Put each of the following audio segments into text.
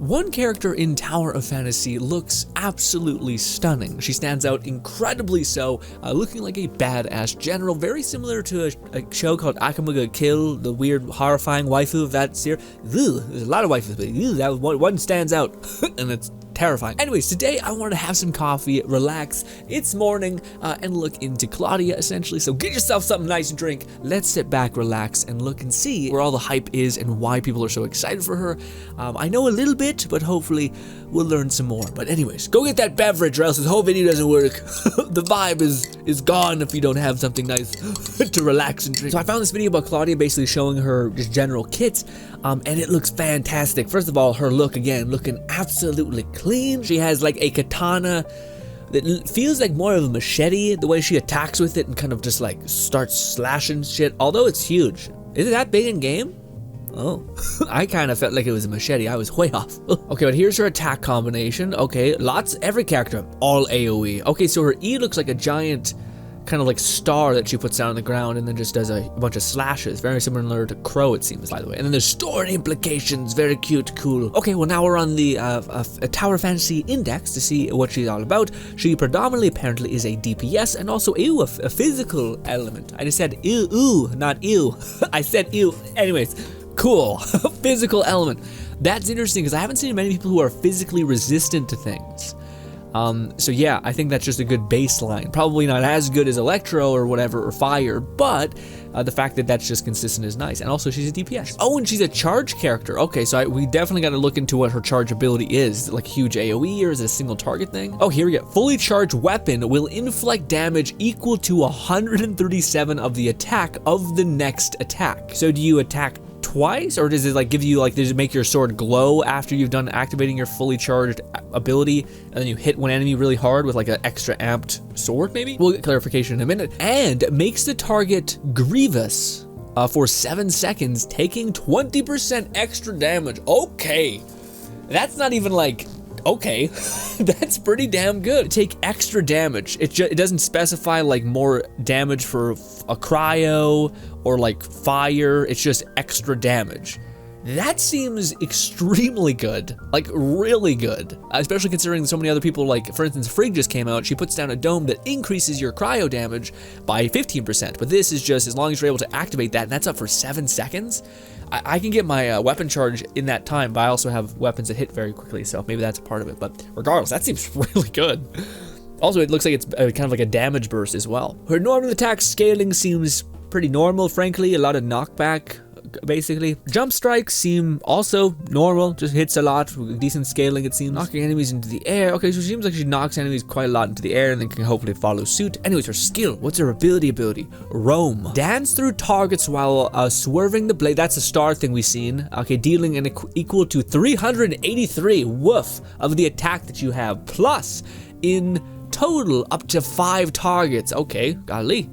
One character in Tower of Fantasy looks absolutely stunning. She stands out incredibly so, looking like a badass general, very similar to a show called Akame ga Kill, the weird, horrifying waifu of that series. There's a lot of waifus, but that one stands out, and it's terrifying. Anyways, today I wanted to have some coffee, relax, it's morning, and look into Claudia, essentially. So get yourself something nice to drink. Let's sit back, relax, and look and see where all the hype is and why people are so excited for her. I know a little bit, but hopefully we'll learn some more. But anyways, go get that beverage or else this whole video doesn't work. The vibe is gone if you don't have something nice to relax and drink. So I found this video about Claudia basically showing her just general kits, and it looks fantastic. First of all, her look, again, looking absolutely clean. She has like a katana that feels like more of a machete, the way she attacks with it and kind of just like starts slashing shit, although it's huge. Is it that big in game? Oh, I kind of felt like it was a machete. I was way off. Okay, but here's her attack combination. Okay, every character, all AoE. Okay, so her E looks like a giant kind of like star that she puts down on the ground and then just does a bunch of slashes. Very similar to Crow, it seems, by the way. And then there's story implications. Very cute, cool. Okay, well now we're on the Tower Fantasy Index to see what she's all about. She predominantly, apparently, is a DPS and also, a physical element. I just said ew, not ew. I said ew. Anyways, cool. Physical element. That's interesting because I haven't seen many people who are physically resistant to things. So yeah, I think that's just a good baseline. Probably not as good as Electro or whatever, or Fire, but the fact that that's just consistent is nice. And also she's a DPS. Oh, and she's a charge character. Okay, so we definitely got to look into what her charge ability is. Is it like huge AoE or is it a single target thing? Oh, here we go. Fully charged weapon will inflict damage equal to 137 of the attack of the next attack. So do you attack twice, or does it like give you like, does it make your sword glow after you've done activating your fully charged ability, and then you hit one enemy really hard with like an extra amped sword maybe? We'll get clarification in a minute. And makes the target grievous for 7 seconds, taking 20% extra damage. Okay, that's not even like, okay, that's pretty damn good. Take extra damage. It doesn't specify like more damage for a cryo or like fire. It's just extra damage. That seems extremely good, like really good, especially considering so many other people, like for instance, Frigg just came out, she puts down a dome that increases your cryo damage by 15%, but this is just as long as you're able to activate that, and that's up for 7 seconds. I can get my weapon charge in that time, but I also have weapons that hit very quickly, so maybe that's a part of it, but regardless, that seems really good. Also, it looks like it's kind of like a damage burst as well. Her normal attack scaling seems pretty normal, frankly, a lot of knockback, basically. Jump strikes seem also normal, just hits a lot, decent scaling it seems. Knocking enemies into the air. Okay, so it seems like she knocks enemies quite a lot into the air and then can hopefully follow suit. Anyways, her skill, what's her ability? Roam. Dance through targets while swerving the blade. That's a star thing we've seen. Okay, dealing an equal to 383 woof of the attack that you have, plus in total up to 5 targets. Okay, golly.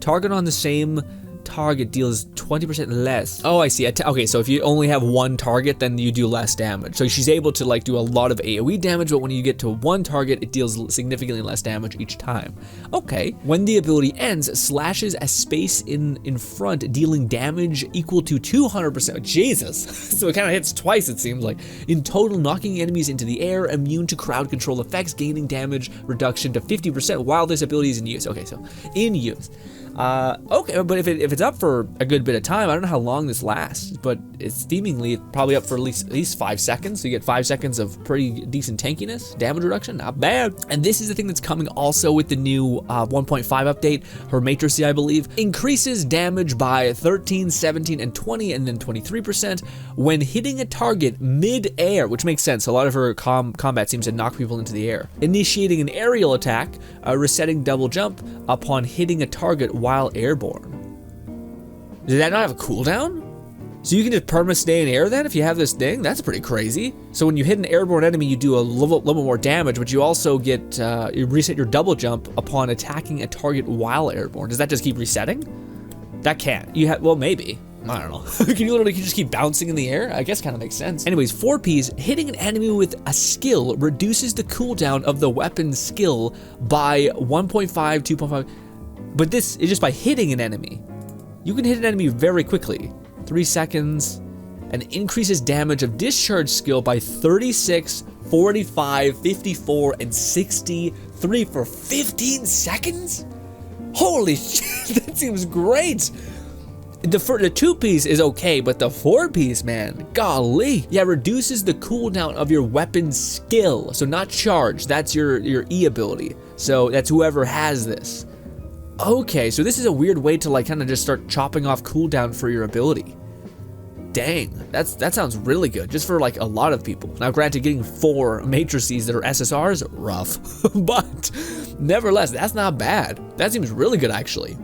Target on the same target deals 20% less. Oh, I see. Okay, so if you only have one target, then you do less damage. So she's able to like do a lot of AoE damage, but when you get to one target, it deals significantly less damage each time. Okay. When the ability ends, slashes a space in front, dealing damage equal to 200%. Jesus. So it kind of hits twice, it seems like. In total, knocking enemies into the air, immune to crowd control effects, gaining damage reduction to 50% while this ability is in use. Okay, so in use. Okay, but if it's up for a good bit of time, I don't know how long this lasts, but it's seemingly probably up for at least 5 seconds, so you get 5 seconds of pretty decent tankiness, damage reduction, not bad. And this is the thing that's coming also with the new 1.5 update, her matrice, I believe, increases damage by 13, 17, and 20, and then 23% when hitting a target mid-air, which makes sense. A lot of her combat seems to knock people into the air. Initiating an aerial attack, resetting double jump upon hitting a target while airborne. Does that not have a cooldown? So you can just perma stay in air then if you have this thing? That's pretty crazy. So when you hit an airborne enemy, you do a little bit more damage, but you also get, you reset your double jump upon attacking a target while airborne. Does that just keep resetting? That can't. You have, well, maybe. I don't know. Can you literally just keep bouncing in the air? I guess kind of makes sense. Anyways, 4Ps, hitting an enemy with a skill reduces the cooldown of the weapon skill by 1.5, 2.5. But this is just by hitting an enemy. You can hit an enemy very quickly. 3 seconds, and increases damage of discharge skill by 36, 45, 54, and 63 for 15 seconds? Holy shit, that seems great. The 2-piece is okay, but the 4-piece, man, golly. Yeah, reduces the cooldown of your weapon skill. So not charge, that's your E ability. So that's whoever has this. Okay, so this is a weird way to like kind of just start chopping off cooldown for your ability. Dang, that sounds really good, just for like a lot of people. Now granted, getting 4 matrices that are SSRs, rough, but nevertheless, that's not bad. That seems really good actually.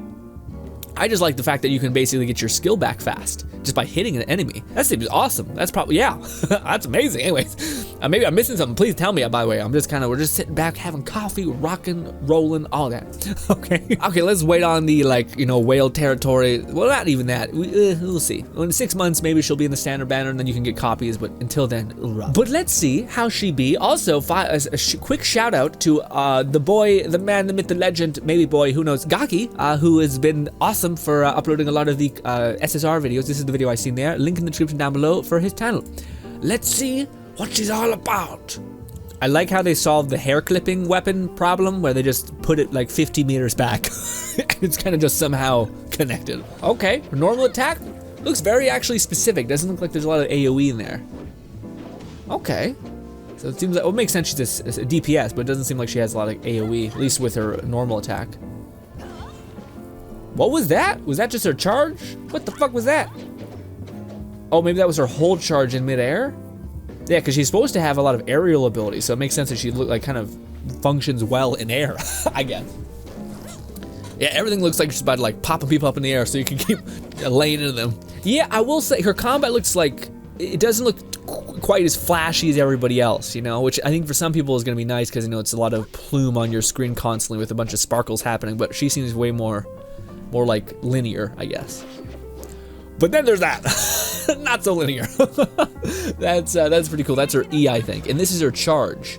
I just like the fact that you can basically get your skill back fast just by hitting an enemy. That seems awesome. That's probably, yeah, that's amazing. Anyways, maybe I'm missing something. Please tell me, by the way. We're just sitting back, having coffee, rocking, rolling, all that. Okay, let's wait on the, like, you know, whale territory. Well, not even that. We'll see. In 6 months, maybe she'll be in the standard banner and then you can get copies, but until then, rough. But let's see how she be. Also, a quick shout out to the boy, the man, the myth, the legend, maybe boy, who knows, Gaki, who has been awesome for uploading a lot of the SSR videos. This is the video I seen there. Link in the description down below for his channel. Let's see what she's all about. I like how they solved the hair clipping weapon problem, where they just put it like 50 meters back. It's kind of just somehow connected. Okay, normal attack looks very actually specific. Doesn't look like there's a lot of AoE in there. Okay. So it seems like, well, it makes sense she's a DPS, but it doesn't seem like she has a lot of AoE, at least with her normal attack. What was that? Was that just her charge? What the fuck was that? Oh, maybe that was her hold charge in midair? Yeah, because she's supposed to have a lot of aerial ability, so it makes sense that she look like kind of functions well in air, I guess. Yeah, everything looks like she's about to like popping people up in the air so you can keep laying into them. Yeah, I will say her combat looks like, it doesn't look quite as flashy as everybody else, you know, which I think for some people is gonna be nice because, you know, it's a lot of plume on your screen constantly with a bunch of sparkles happening, but she seems way more like linear, I guess. But then there's that, not so linear. That's pretty cool. That's her E, I think, and this is her charge.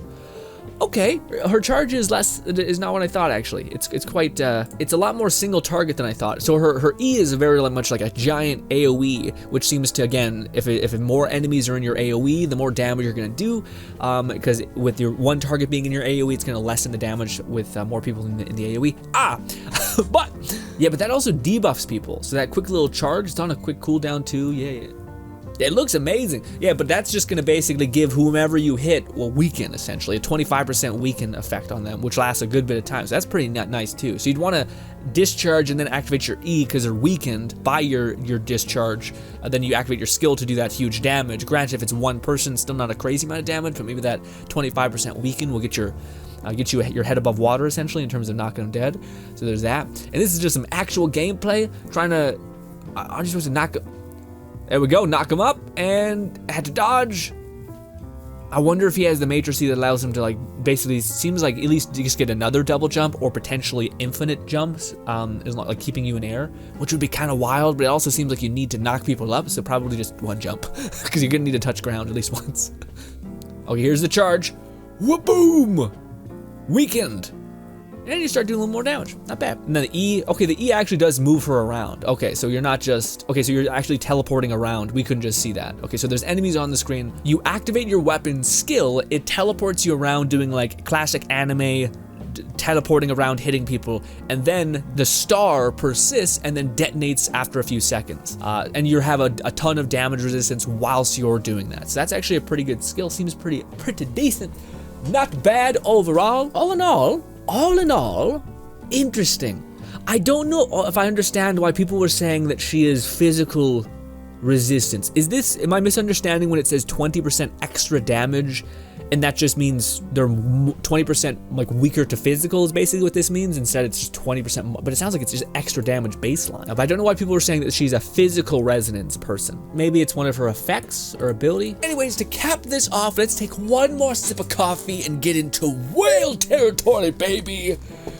Okay, her charge is not what I thought actually. It's quite it's a lot more single target than I thought. So her E is very much like a giant AoE, which seems to, again, if more enemies are in your AoE, the more damage you're gonna do. Because with your one target being in your AoE, it's gonna lessen the damage with more people in the AoE. But yeah, but that also debuffs people. So that quick little charge, it's on a quick cooldown too. Yeah. It looks amazing. Yeah, but that's just gonna basically give whomever you hit will weaken, essentially. A 25% weaken effect on them, which lasts a good bit of time. So that's pretty nice too. So you'd wanna discharge and then activate your E because they're weakened by your discharge. Then you activate your skill to do that huge damage. Granted, if it's one person, still not a crazy amount of damage, but maybe that 25% weaken will get you your head above water, essentially, in terms of knocking them dead. So there's that. And this is just some actual gameplay, trying to, I'm just supposed to knock, there we go, knock him up, and had to dodge. I wonder if he has the matrix that allows him to, like, basically, seems like at least just get another double jump or potentially infinite jumps, is not like keeping you in air, which would be kind of wild, but it also seems like you need to knock people up, so probably just one jump, because you're gonna need to touch ground at least once. Okay, here's the charge. Wha-boom! Weakened. And you start doing a little more damage. Not bad. And then the E, okay, the E actually does move her around. Okay, so you're not just, okay, so you're actually teleporting around. We couldn't just see that. Okay, so there's enemies on the screen. You activate your weapon skill, it teleports you around doing like classic anime, teleporting around, hitting people, and then the star persists and then detonates after a few seconds. And you have a ton of damage resistance whilst you're doing that. So that's actually a pretty good skill. Seems pretty decent. Not bad overall. All in all, interesting. I don't know if I understand why people were saying that she is physical resistance. Am I misunderstanding when it says 20% extra damage, and that just means they're 20% like weaker to physical is basically what this means? Instead it's just 20%, but it sounds like it's just extra damage baseline. But I don't know why people were saying that she's a physical resonance person. Maybe it's one of her effects or ability. Anyways, to cap this off, let's take one more sip of coffee and get into whale territory, baby.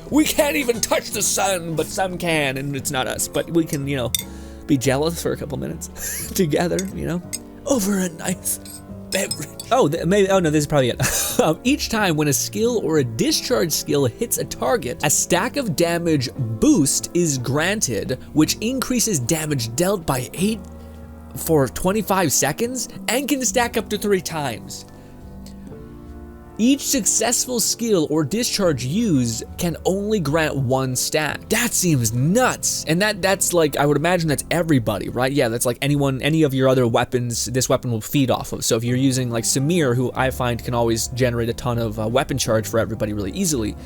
We can't even touch the sun, but some can, and it's not us, but we can, you know, be jealous for a couple minutes together, you know, over a nice beverage. Oh, maybe, oh no, this is probably it. Each time when a skill or a discharge skill hits a target, a stack of damage boost is granted, which increases damage dealt by for 25 seconds and can stack up to 3 times. Each successful skill or discharge used can only grant 1 stack. That seems nuts. And that's like, I would imagine that's everybody, right? Yeah, that's like any of your other weapons this weapon will feed off of. So if you're using like Samir, who I find can always generate a ton of weapon charge for everybody really easily,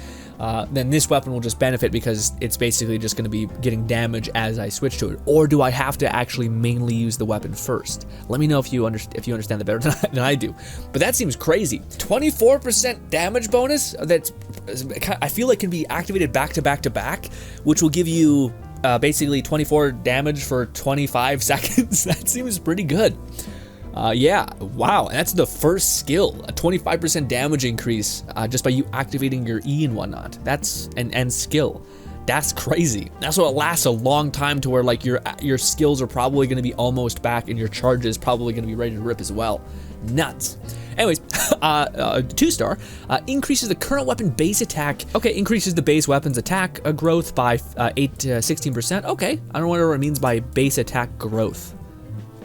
then this weapon will just benefit because it's basically just going to be getting damage as I switch to it. Or do I have to actually mainly use the weapon first? Let me know if you understand that better than I do. But that seems crazy. 24% damage bonus that's, I feel like, can be activated back to back to back, which will give you basically 24 damage for 25 seconds. That seems pretty good. Yeah, wow, that's the first skill, a 25% damage increase just by you activating your E and whatnot. That's and skill. That's crazy. That's what lasts a long time, to where like your skills are probably going to be almost back and your charge is probably going to be ready to rip as well. Nuts. Anyways, 2-star increases the current weapon base attack. Okay, increases the base weapon's attack growth by 8 to 16%. Okay, I don't know what it means by base attack growth.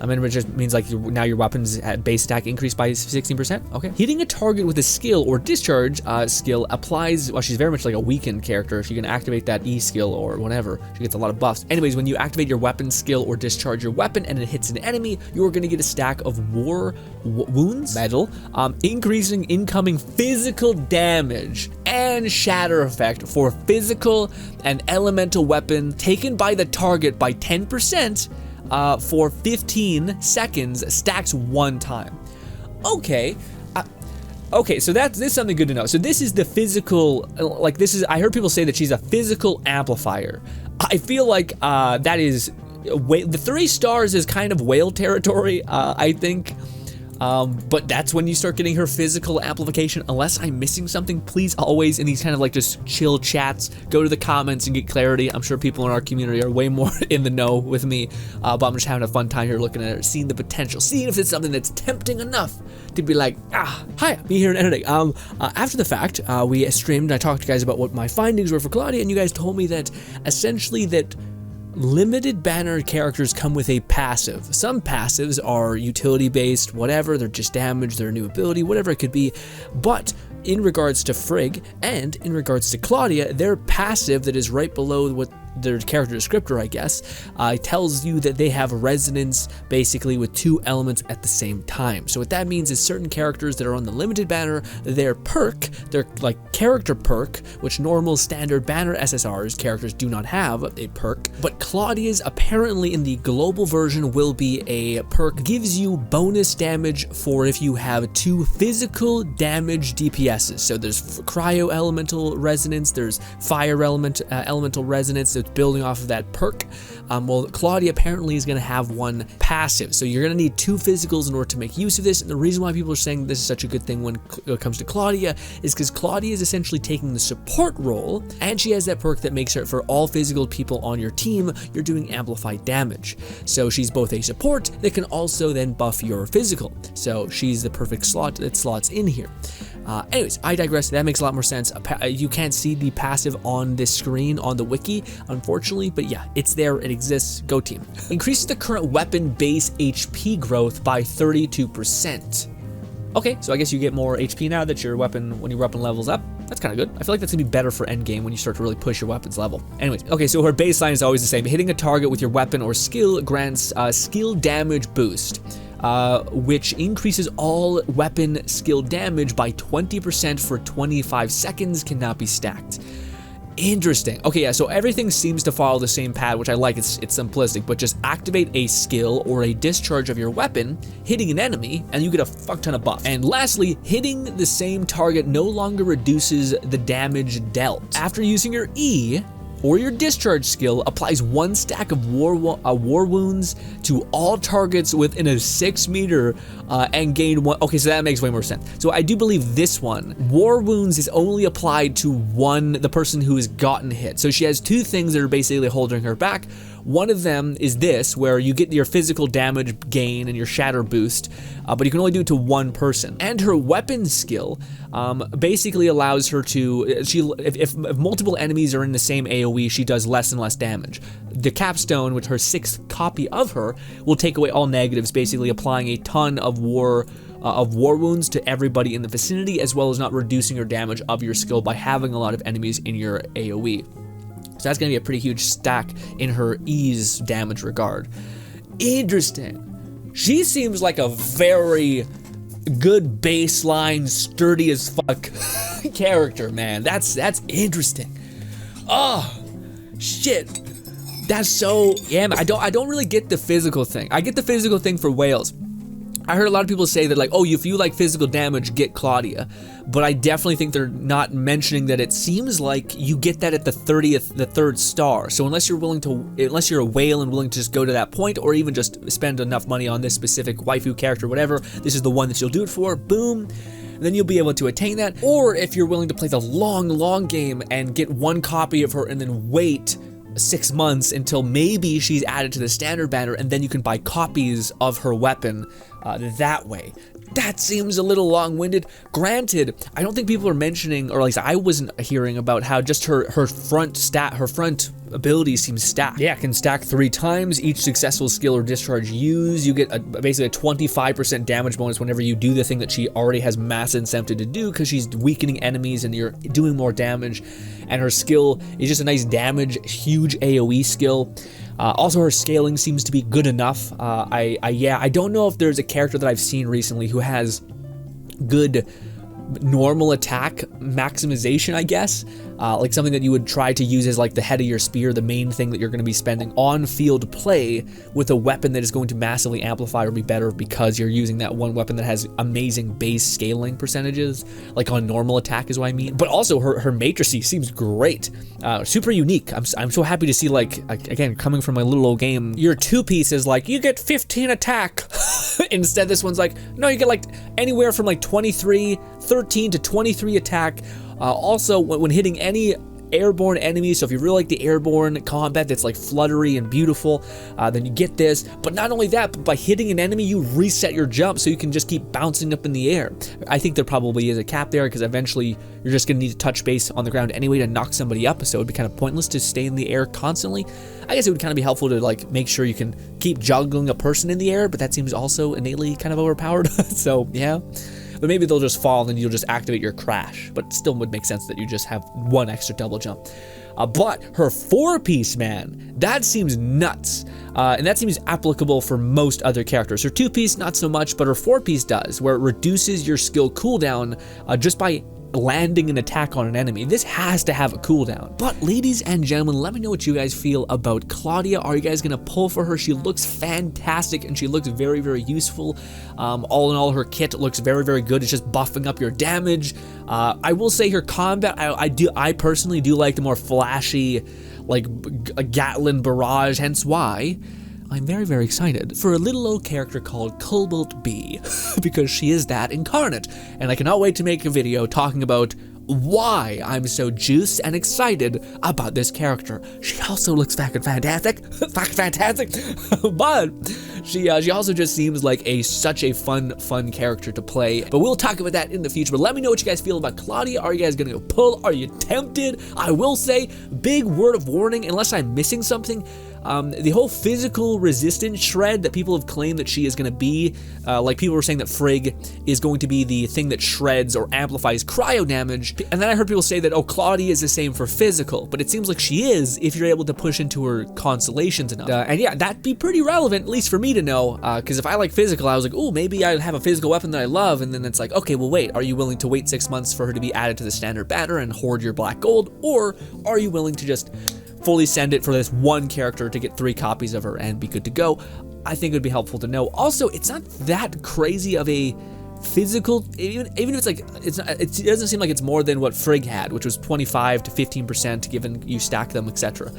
I mean, it just means like now your weapon's base attack increased by 16%. Okay. Hitting a target with a skill or discharge skill applies, well, she's very much like a weakened character. She can activate that E skill or whatever. She gets a lot of buffs. Anyways, when you activate your weapon skill or discharge your weapon and it hits an enemy, you're going to get a stack of war wounds medal, increasing incoming physical damage and shatter effect for physical and elemental weapon taken by the target by 10%. For 15 seconds, stacks 1 time. Okay. Okay, so this is something good to know. So this is the physical, like this is, I heard people say that she's a physical amplifier. I feel like that is, the 3 stars is kind of whale territory, I think. But that's when you start getting her physical amplification. Unless I'm missing something, please always in these kind of like just chill chats, go to the comments and get clarity. I'm sure people in our community are way more in the know with me, but I'm just having a fun time here looking at it, seeing the potential, seeing if it's something that's tempting enough to be like, hi, me here in editing. After the fact, we streamed and I talked to you guys about what my findings were for Claudia, and you guys told me that essentially that limited banner characters come with a passive. Some passives are utility based, whatever, they're just damage, they're a new ability, whatever it could be. But in regards to Frigg and in regards to Claudia, their passive that is right below what their character descriptor, I guess, tells you that they have resonance basically with 2 elements at the same time. So what that means is certain characters that are on the limited banner, their perk, their like character perk, which normal standard banner SSRs characters do not have a perk, but Claudia's apparently in the global version will be a perk, gives you bonus damage for if you have 2 physical damage DPSs. So there's cryo elemental resonance, there's fire elemental resonance, so building off of that perk. Well, Claudia apparently is going to have 1 passive, so you're going to need 2 physicals in order to make use of this. And the reason why people are saying this is such a good thing when it comes to Claudia is because Claudia is essentially taking the support role, and she has that perk that makes her, for all physical people on your team, you're doing amplified damage. So she's both a support that can also then buff your physical. So she's the perfect slot that slots in here. Anyways, I digress. That makes a lot more sense. You can't see the passive on this screen on the wiki, unfortunately, but yeah, it's there. It exists. Go team. Increases the current weapon base HP growth by 32%. Okay, so I guess you get more HP now that your weapon, when your weapon levels up. That's kind of good. I feel like that's gonna be better for endgame when you start to really push your weapons level. Anyways, okay, so her baseline is always the same. Hitting a target with your weapon or skill grants skill damage boost, which increases all weapon skill damage by 20% for 25 seconds, cannot be stacked. Interesting. Okay, yeah, so everything seems to follow the same path, which I like. It's simplistic, but just activate a skill or a discharge of your weapon, hitting an enemy, and you get a fuck ton of buff. And lastly, hitting the same target no longer reduces the damage dealt. After using your E or your discharge skill, applies 1 stack of war wounds to all targets within a 6 meter and gain 1. Okay, so that makes way more sense. So I do believe this one, war wounds, is only applied to the person who has gotten hit. So she has 2 things that are basically holding her back. One of them is this, where you get your physical damage gain and your shatter boost, but you can only do it to one person. And her weapon skill basically allows her to, if multiple enemies are in the same AoE, she does less and less damage. The capstone, which her 6th copy of her, will take away all negatives, basically applying a ton of war wounds to everybody in the vicinity, as well as not reducing your damage of your skill by having a lot of enemies in your AoE. So that's going to be a pretty huge stack in her ease damage regard. Interesting. She seems like a very good baseline, sturdy as fuck character, man. That's interesting. Oh, shit. That's so, yeah, man, I don't really get the physical thing. I get the physical thing for whales. I heard a lot of people say that, like, oh, if you like physical damage, get Claudia. But I definitely think they're not mentioning that it seems like you get that at the 3rd star. So unless you're a whale and willing to just go to that point, or even just spend enough money on this specific waifu character, whatever, this is the one that you'll do it for, boom. Then you'll be able to attain that. Or if you're willing to play the long game and get one copy of her and then wait 6 months until maybe she's added to the standard banner, and then you can buy copies of her weapon that way. That seems a little long-winded. Granted, I don't think people are mentioning, or at least I wasn't hearing about how just her front ability seems stacked. Yeah, it can stack 3 times each successful skill or discharge used. You get basically a 25% damage bonus whenever you do the thing that she already has mass incentive to do, because she's weakening enemies and you're doing more damage. And her skill is just a nice damage, huge AoE skill. Also, her scaling seems to be good enough. I don't know if there's a character that I've seen recently who has good normal attack maximization, I guess. Like something that you would try to use as like the head of your spear, the main thing that you're going to be spending on field play with a weapon that is going to massively amplify or be better because you're using that one weapon that has amazing base scaling percentages, like on normal attack is what I mean. But also her matrices seems great, super unique. I'm so happy to see, like, again, coming from my little old game, your 2-piece is like, you get 15 attack. Instead, this one's like, no, you get like anywhere from like 13 to 23 attack. Also, when hitting any airborne enemies, so if you really like the airborne combat that's like fluttery and beautiful, then you get this. But not only that, but by hitting an enemy, you reset your jump so you can just keep bouncing up in the air. I think there probably is a cap there, because eventually you're just going to need to touch base on the ground anyway to knock somebody up, so it'd be kind of pointless to stay in the air constantly. I guess it would kind of be helpful to like make sure you can keep juggling a person in the air, but that seems also innately kind of overpowered. So yeah. But maybe they'll just fall and then you'll just activate your crash. But still would make sense that you just have one extra double jump. But her 4-piece, man, that seems nuts. And that seems applicable for most other characters. Her 2-piece, not so much, but her 4-piece does, where it reduces your skill cooldown just by landing an attack on an enemy. This has to have a cooldown. But ladies and gentlemen, let me know what you guys feel about Claudia. Are you guys gonna pull for her? She looks fantastic and she looks very, very useful. All in all, her kit looks very, very good. It's just buffing up your damage. I will say her combat, I personally do like the more flashy, like a Gatlin barrage, hence why I'm very, very excited for a little old character called Cobalt B, because she is that incarnate, and I cannot wait to make a video talking about why I'm so juiced and excited about this character. She also looks fucking fantastic, but she also just seems like such a fun character to play. But we'll talk about that in the future. But let me know what you guys feel about Claudia. Are you guys gonna go pull? Are you tempted? I will say, big word of warning, unless I'm missing something. The whole physical resistance shred that people have claimed that she is going to be, like people were saying that Frigg is going to be the thing that shreds or amplifies cryo damage, and then I heard people say that, oh, Claudia is the same for physical, but it seems like she is if you're able to push into her constellations enough. And yeah, that'd be pretty relevant, at least for me to know, because if I like physical, I was like, oh, maybe I have a physical weapon that I love, and then it's like, okay, well, wait, are you willing to wait 6 months for her to be added to the standard banner and hoard your black gold, or are you willing to just fully send it for this one character to get 3 copies of her and be good to go? I think it would be helpful to know. Also, it's not that crazy of a physical, even if it's like, it doesn't seem like it's more than what Frigg had, which was 25 to 15% given you stack them, etc.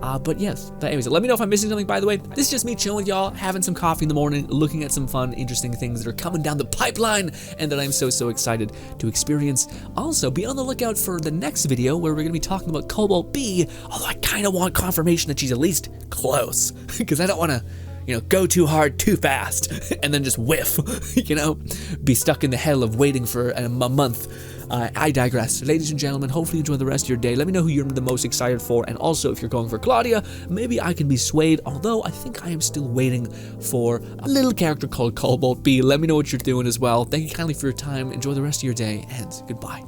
But yes, anyways, let me know if I'm missing something, by the way. This is just me chilling with y'all, having some coffee in the morning, looking at some fun, interesting things that are coming down the pipeline and that I'm so excited to experience. Also, be on the lookout for the next video where we're going to be talking about Cobalt B, although I kind of want confirmation that she's at least close, because I don't want to go too hard too fast and then just whiff, be stuck in the hell of waiting for a month. I digress. Ladies and gentlemen, hopefully you enjoy the rest of your day. Let me know who you're the most excited for, and also if you're going for Claudia, maybe I can be swayed, although I think I am still waiting for a little character called Cobalt B. Let me know what you're doing as well. Thank you kindly for your time. Enjoy the rest of your day, and goodbye.